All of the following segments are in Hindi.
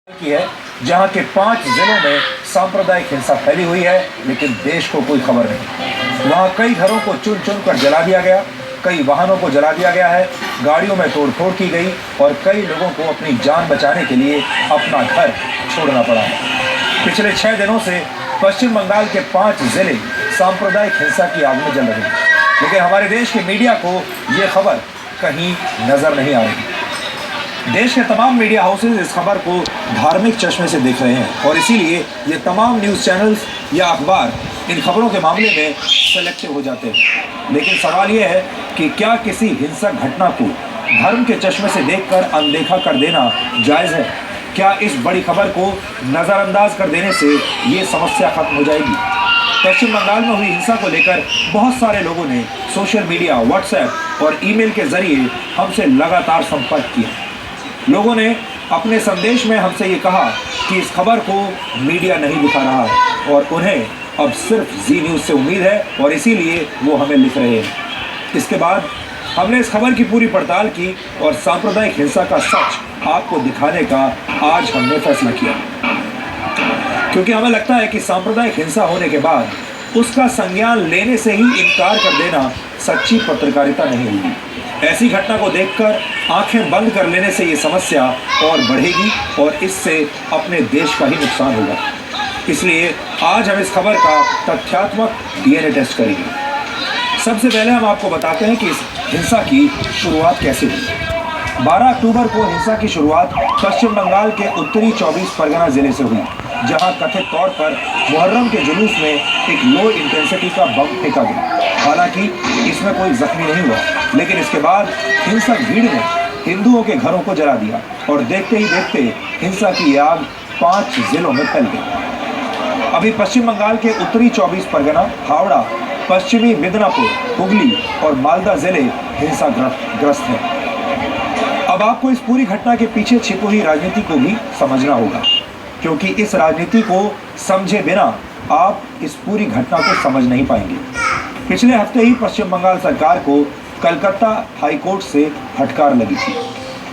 की है जहां के 5 जिलों में सांप्रदायिक हिंसा फैली हुई है, लेकिन देश को कोई खबर नहीं। वहां कई घरों को चुन चुन कर जला दिया गया, कई वाहनों को जला दिया गया है, गाड़ियों में तोड़फोड़ की गई और कई लोगों को अपनी जान बचाने के लिए अपना घर छोड़ना पड़ा है। पिछले 6 दिनों से पश्चिम बंगाल के 5 जिले सांप्रदायिक हिंसा की आग में जल रहे हैं, लेकिन हमारे देश के मीडिया को ये खबर कहीं नजर नहीं आ रही। देश के तमाम मीडिया हाउसेज इस खबर को धार्मिक चश्मे से देख रहे हैं और इसीलिए ये तमाम न्यूज़ चैनल्स या अखबार इन खबरों के मामले में सेलेक्टिव हो जाते हैं। लेकिन सवाल ये है कि क्या किसी हिंसक घटना को धर्म के चश्मे से देखकर अनदेखा कर देना जायज़ है? क्या इस बड़ी खबर को नज़रअंदाज कर देने से ये समस्या खत्म हो जाएगी? पश्चिम बंगाल में हुई हिंसा को लेकर बहुत सारे लोगों ने सोशल मीडिया, व्हाट्सएप और ईमेल के जरिए हमसे लगातार संपर्क किया। लोगों ने अपने संदेश में हमसे ये कहा कि इस खबर को मीडिया नहीं दिखा रहा है और उन्हें अब सिर्फ जी न्यूज़ से उम्मीद है और इसीलिए वो हमें लिख रहे हैं। इसके बाद हमने इस खबर की पूरी पड़ताल की और सांप्रदायिक हिंसा का सच आपको दिखाने का आज हमने फैसला किया, क्योंकि हमें लगता है कि सांप्रदायिक हिंसा होने के बाद उसका संज्ञान लेने से ही इनकार कर देना सच्ची पत्रकारिता नहीं होगी। ऐसी घटना को देखकर आंखें बंद कर लेने से ये समस्या और बढ़ेगी और इससे अपने देश का ही नुकसान होगा। इसलिए आज हम इस खबर का तथ्यात्मक डीएनए टेस्ट करेंगे। सबसे पहले हम आपको बताते हैं कि इस हिंसा की शुरुआत कैसे हुई। 12 अक्टूबर को हिंसा की शुरुआत पश्चिम बंगाल के उत्तरी 24 परगना जिले से हुई, जहां कथित तौर पर मुहर्रम के जुलूस में एक लो इंटेंसिटी का बम फेंका गया। हालांकि इसमें कोई जख्मी नहीं हुआ, लेकिन इसके बाद हिंसक भीड़ ने हिंदुओं के घरों को जला दिया और देखते ही देखते हिंसा की आग 5 जिलों में फैल गई। अभी पश्चिम बंगाल के उत्तरी 24 परगना, हावड़ा, पश्चिमी मिदनापुर, हुगली और मालदा जिले हिंसाग्रस्त हैं। अब आपको इस पूरी घटना के पीछे छिपी हुई राजनीति को भी समझना होगा, क्योंकि इस राजनीति को समझे बिना आप इस पूरी घटना को समझ नहीं पाएंगे। पिछले हफ्ते ही पश्चिम बंगाल सरकार को कलकत्ता हाईकोर्ट से फटकार लगी थी।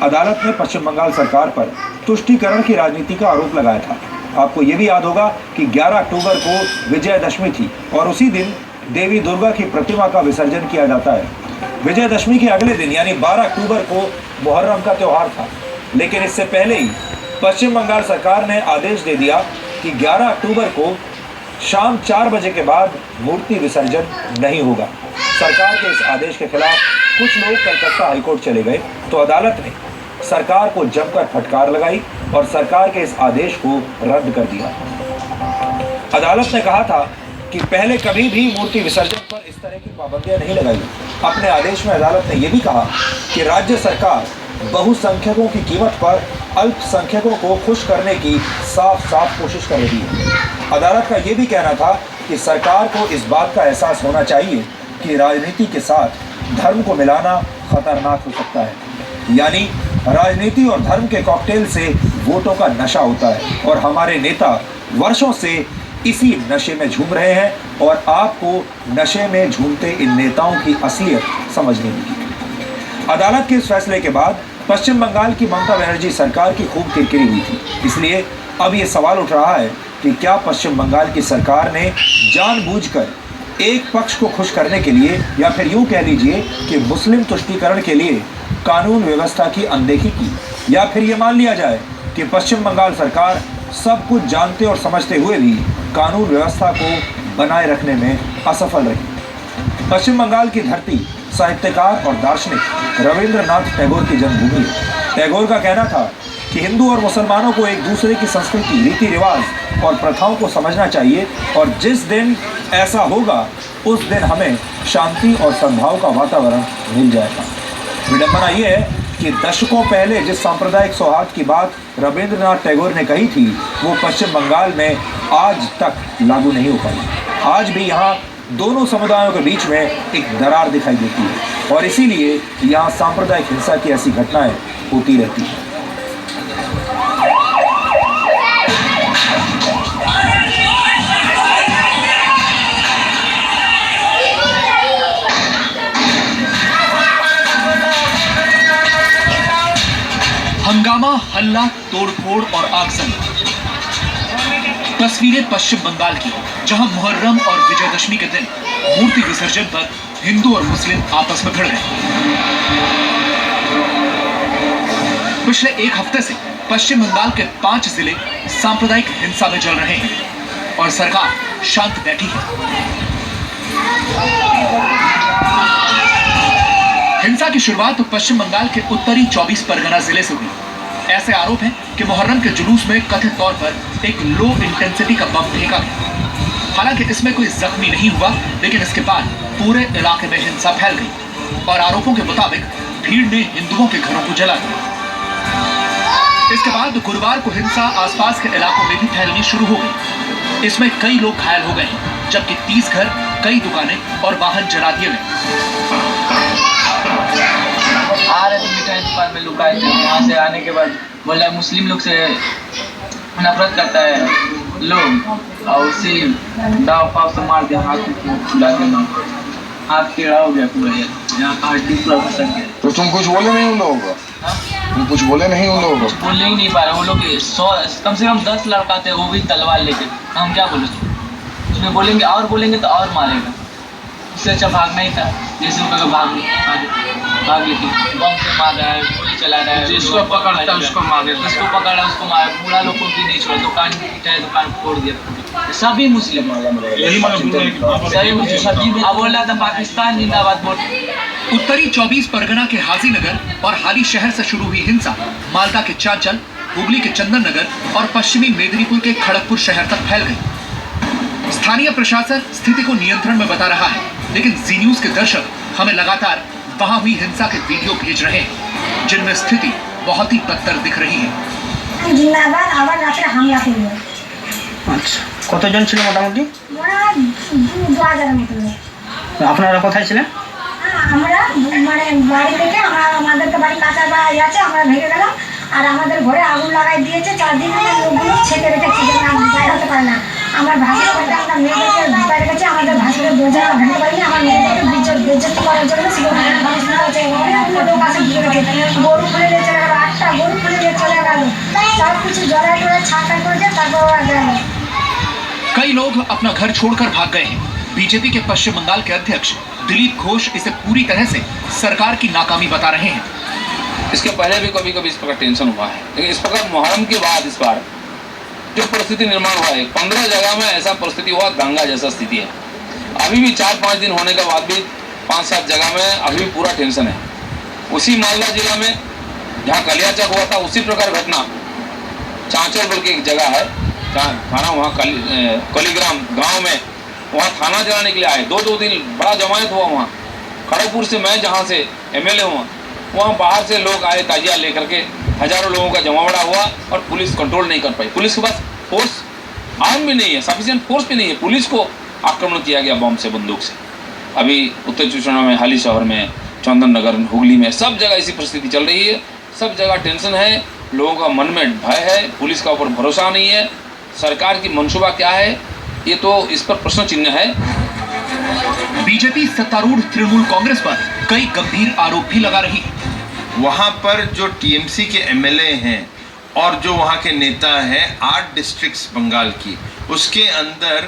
अदालत ने पश्चिम बंगाल सरकार पर तुष्टीकरण की राजनीति का आरोप लगाया था। आपको ये भी याद होगा कि 11 अक्टूबर को विजयदशमी थी और उसी दिन देवी दुर्गा की प्रतिमा का विसर्जन किया जाता है। विजयदशमी के अगले दिन यानी 12 अक्टूबर को मुहर्रम का त्यौहार था, लेकिन इससे पहले ही पश्चिम बंगाल सरकार ने आदेश दे दिया कि 11 अक्टूबर को शाम 4 बजे के बाद मूर्ति विसर्जन नहीं होगा। सरकार के इस आदेश के खिलाफ कुछ लोग कलकत्ता हाईकोर्ट चले गए, तो अदालत ने सरकार को जमकर फटकार लगाई और सरकार के इस आदेश को रद्द कर दिया। अदालत ने कहा था कि पहले कभी भी मूर्ति विसर्जन पर इस तरह की पाबंदियां नहीं लगाई। अपने आदेश में अदालत ने यह भी कहा कि राज्य सरकार बहुसंख्यकों की कीमत पर अल्पसंख्यकों को खुश करने की साफ कोशिश कर रही है। अदालत का यह भी कहना था कि सरकार को इस बात का एहसास होना चाहिए कि राजनीति के साथ धर्म को मिलाना खतरनाक हो सकता है, यानी राजनीति और धर्म के कॉकटेल से वोटों का नशा होता है और हमारे नेता वर्षों से इसी नशे में झूम रहे हैं और आपको नशे में झूमते इन नेताओं की असलियत समझनी होगी। अदालत के इस फैसले के बाद पश्चिम बंगाल की ममता बनर्जी सरकार की खूब किरकिरी हुई थी। इसलिए अब ये सवाल उठ रहा है कि क्या पश्चिम बंगाल की सरकार ने जानबूझकर एक पक्ष को खुश करने के लिए या फिर यूँ कह लीजिए कि मुस्लिम तुष्टीकरण के लिए कानून व्यवस्था की अनदेखी की, या फिर ये मान लिया जाए कि पश्चिम बंगाल सरकार सब कुछ जानते और समझते हुए भी कानून व्यवस्था को बनाए रखने में असफल रही। पश्चिम बंगाल की धरती साहित्यकार और दार्शनिक रविंद्रनाथ टैगोर की जन्मभूमि है। टैगोर का कहना था कि हिंदू और मुसलमानों को एक दूसरे की संस्कृति, रीति रिवाज और प्रथाओं को समझना चाहिए और जिस दिन ऐसा होगा उस दिन हमें शांति और सद्भाव का वातावरण मिल जाएगा। विडंबना ये है कि दशकों पहले जिस सांप्रदायिक सौहार्द की बात रविंद्रनाथ टैगोर ने कही थी, वो पश्चिम बंगाल में आज तक लागू नहीं हो पाई। आज भी यहाँ दोनों समुदायों के बीच में एक दरार दिखाई देती है और इसीलिए यहाँ सांप्रदायिक हिंसा की ऐसी घटनाएं होती रहती हैं। हंगामा हल्ला, तोड़फोड़ और आगजनी। तस्वीरें पश्चिम बंगाल की, जहां मुहर्रम और विजयदशमी के दिन मूर्ति विसर्जन पर हिंदू और मुस्लिम आपस में भिड़ गए। पिछले एक हफ्ते से पश्चिम बंगाल के 5 जिले सांप्रदायिक हिंसा में जल रहे हैं और सरकार शांत बैठी है। हिंसा की शुरुआत पश्चिम बंगाल के उत्तरी 24 परगना जिले से हुई। ऐसे आरोप हैं कि मुहर्रम के जुलूस में कथित तौर पर एक लो इंटेंसिटी का बम फेंका गया। हालांकि इसमें कोई जख्मी नहीं हुआ, लेकिन इसके बाद पूरे इलाके में हिंसा फैल गई और आरोपों के मुताबिक भीड़ ने हिंदुओं के घरों को जला दिया। इसके बाद गुरुवार को हिंसा आसपास के इलाकों में भी फैलनी शुरू हो गई। इसमें कई लोग घायल हो गए, जबकि 30 घर, कई दुकानें और वाहन जला दिए गए। आ रहे थे मिठाई दुकान में लोग आए थे, वहाँ से आने के बाद बोला मुस्लिम लोग से नफरत करता है लोग, और उसी दाव पाव से मार दिया, हाथ खुला के मार, हाथ टेढ़ा हो गया पूरा, यहाँ का हड्डी पूरा फंस गया। तो तुम कुछ बोले नहीं उन लोगों को? तुम कुछ बोले नहीं उन लोगों को? बोलने ही नहीं पा रहे वो लोग। 100 कम से कम 10 लड़का थे, वो भी तलवार लेके। हम क्या बोले? उसमें बोलेंगे और बोलेंगे तो और मारेगा। उससे अच्छा भागना ही था, जैसे वो भाग लेती बम से मार रहा है, गोली चला रहा है, जिसको पकड़ता है उसको मारे, जिसको पकड़ा उसको मारे, बूढ़ा लोग को भी नहीं छोड़ा, दुकान फोड़ दिया। सभी मुस्लिम सही मुस्लिम। अब बोल रहा था पाकिस्तान जिंदाबाद बोल। उत्तरी 24 परगना के हाजीनगर और हाली शहर से शुरू हुई हिंसा मालदा के चांचल, हुगली के चंदन नगर और पश्चिमी मेदिनीपुर के खड़गपुर शहर तक फैल गई। स्थानीय प्रशासन स्थिति को नियंत्रण में बता रहा है, लेकिन जी न्यूज के दर्शक हमें लगातार वहां हुई हिंसा के वीडियो भेज रहे हैं, जिनमें स्थिति बहुत ही बदतर दिख रही है। जिंदाबाद আবার রাতে হামলা করলো। আচ্ছা, কতজন ছিল মোটামুটি? ওরা 2000 মতো লোক। আপনারা কোথায় ছিলেন? আমরা মানে বাড়ি থেকে আমাদের বাড়ি কাঁচা বাড়ি আছে, আমরা ভেঙে গেলাম আর আমাদের ঘরে আগুন লাগাই দিয়েছে। 4 দিন লোকগুলো ছেড়ে রেখেছে যে না বাইরে হতে পারে না। আমার ভাসুরের বাড়িতে আমরা মেয়েদেরকে ঢুকাই রেখেছি, আমাদের ভাসুরের বোঝা ভেঙে পারিনি। আমার মেয়েদেরকে বেজ্জতি করার জন্য লোক আসে ঢুকে গেছে। গরু খুলে নিয়ে চলে গেল, 8টা গরু খুলে নিয়ে চলে গেল, সব কিছু জড়াই করে ছাড়খাড় করেছে, তারপর ওরা গেল। कई लोग अपना घर छोड़कर भाग गए हैं। बीजेपी के पश्चिम बंगाल के अध्यक्ष दिलीप घोष इसे पूरी तरह से सरकार की नाकामी बता रहे हैं। इसके पहले भी कभी कभी इस प्रकार टेंशन हुआ है, लेकिन इस प्रकार मुहर्रम के बाद इस बार जो परिस्थिति निर्माण हुआ है, 15 जगह में ऐसा परिस्थिति हुआ, दंगा जैसा स्थिति है। अभी भी 4-5 दिन होने के बाद भी 5-7 जगह में अभी भी पूरा टेंशन है। उसी मालदा जिला में जहाँ कलियाचक हुआ था, उसी प्रकार घटना चांचल बोल के एक जगह है, थाना वहाँ कलीग्राम गाँव में, वहाँ थाना जलाने के लिए आए। 2 दिन बड़ा जमायत हुआ वहाँ। खड़गपुर से मैं जहाँ से MLA हुआ, वहाँ बाहर से लोग आए ताजिया लेकर के, हजारों लोगों का जमावड़ा हुआ और पुलिस कंट्रोल नहीं कर पाई। पुलिस के पास फोर्स आर्म भी नहीं है, सफिशिएंट फोर्स भी नहीं है। पुलिस को आक्रमण किया गया बम से, बंदूक से। अभी उत्तर 24 में, हाली शहर में, चंदन नगर, हुगली में, सब जगह ऐसी परिस्थिति चल रही है। सब जगह टेंशन है, लोगों का मन में भय है, पुलिस का ऊपर भरोसा नहीं है। सरकार की मंसूबा क्या है, ये तो इस पर प्रश्न चिन्ह है। बीजेपी सत्तारूढ़ तृणमूल कांग्रेस पर कई गंभीर आरोप भी लगा रही है। वहाँ पर जो TMC के MLA हैं और जो वहाँ के नेता हैं 8 डिस्ट्रिक्ट्स बंगाल की, उसके अंदर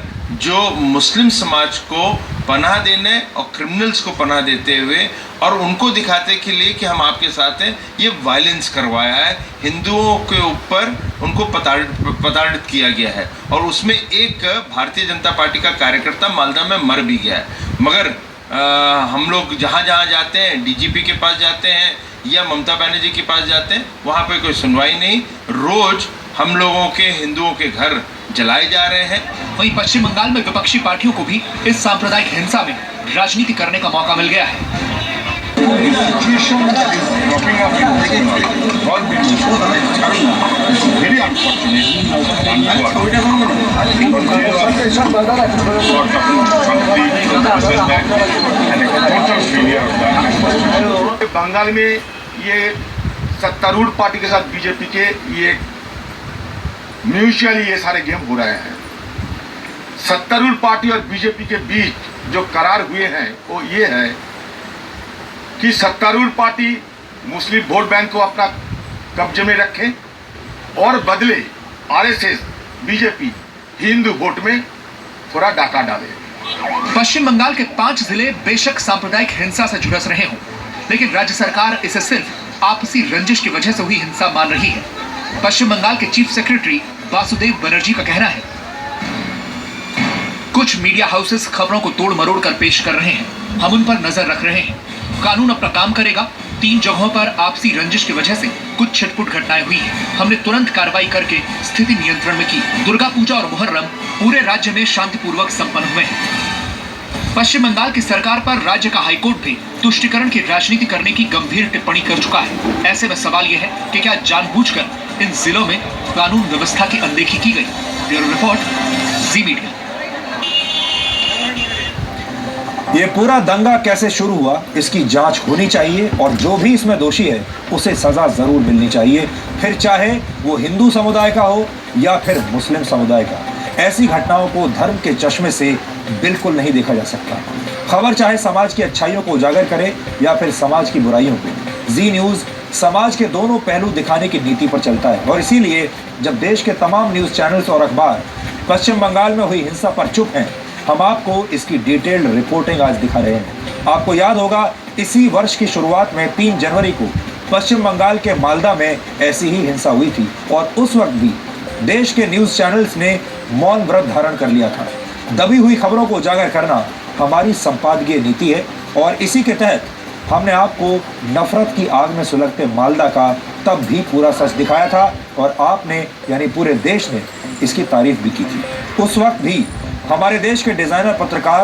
जो मुस्लिम समाज को पनाह देने और क्रिमिनल्स को पनाह देते हुए और उनको दिखाते के लिए कि हम आपके साथ हैं, ये वायलेंस करवाया है। हिंदुओं के ऊपर उनको प्रताड़ित किया गया है और उसमें एक भारतीय जनता पार्टी का कार्यकर्ता मालदा में मर भी गया है। मगर हम लोग जहाँ जहाँ जाते हैं, DGP के पास जाते हैं या ममता बनर्जी के पास जाते हैं, वहाँ पे कोई सुनवाई नहीं। रोज हम लोगों के हिंदुओं के घर जलाए जा रहे हैं। वहीं पश्चिम बंगाल में विपक्षी पार्टियों को भी इस सांप्रदायिक हिंसा में राजनीति करने का मौका मिल गया है। बंगाल में ये सत्तारूढ़ पार्टी के साथ बीजेपी के ये म्यूचुअली ये सारे गेम हो रहे हैं। सत्तारूढ़ पार्टी और बीजेपी के बीच जो करार हुए हैं वो ये है कि सत्तारूढ़ पार्टी मुस्लिम वोट बैंक को अपना कब्जे में रखे और बदले आरएसएस बीजेपी हिंदू वोट में थोड़ा डाका डाले। पश्चिम बंगाल के 5 जिले बेशक सांप्रदायिक हिंसा से झुलस रहे हों, लेकिन राज्य सरकार इसे सिर्फ आपसी रंजिश की वजह से हुई हिंसा मान रही है। पश्चिम बंगाल के चीफ सेक्रेटरी वासुदेव बनर्जी का कहना है, कुछ मीडिया हाउसेस खबरों को तोड़ मरोड़ कर पेश कर रहे हैं, हम उन पर नजर रख रहे हैं। कानून अपना काम करेगा। 3 जगहों पर आपसी रंजिश की वजह से कुछ छिटपुट घटनाएं हुई हैं। हमने तुरंत कार्रवाई करके स्थिति नियंत्रण में की। दुर्गा पूजा और मुहर्रम पूरे राज्य में शांतिपूर्वक संपन्न हुए हैं। पश्चिम बंगाल की सरकार पर राज्य का हाईकोर्ट भी तुष्टीकरण की राजनीति करने की गंभीर टिप्पणी कर चुका है। ऐसे में सवाल यह है कि क्या जानबूझकर इन जिलों में कानून व्यवस्था की अनदेखी की गई? ब्यूरो रिपोर्ट, जी मीडिया। ये पूरा दंगा कैसे शुरू हुआ, इसकी जांच होनी चाहिए और जो भी इसमें दोषी है उसे सजा जरूर मिलनी चाहिए, फिर चाहे वो हिंदू समुदाय का हो या फिर मुस्लिम समुदाय का। ऐसी घटनाओं को धर्म के चश्मे से बिल्कुल नहीं देखा जा सकता। खबर चाहे समाज की अच्छाइयों को उजागर करे या फिर समाज की बुराइयों को। जी न्यूज़ समाज के दोनों पहलू दिखाने की नीति पर चलता है और इसीलिए जब देश के तमाम न्यूज़ चैनल्स और अखबार पश्चिम बंगाल में हुई हिंसा पर चुप हैं, हम आपको इसकी डिटेल्ड रिपोर्टिंग आज दिखा रहे हैं। आपको याद होगा इसी वर्ष की शुरुआत में 3 जनवरी को पश्चिम बंगाल के मालदा में ऐसी ही हिंसा हुई थी और उस वक्त भी देश के न्यूज़ चैनल्स ने मौन व्रत धारण कर लिया था। दबी हुई खबरों को उजागर करना हमारी संपादकीय नीति है और इसी के तहत हमने आपको नफरत की आग में सुलगते मालदा का तब भी पूरा सच दिखाया था और आपने यानी पूरे देश ने इसकी तारीफ भी की थी। उस वक्त भी हमारे देश के डिजाइनर पत्रकार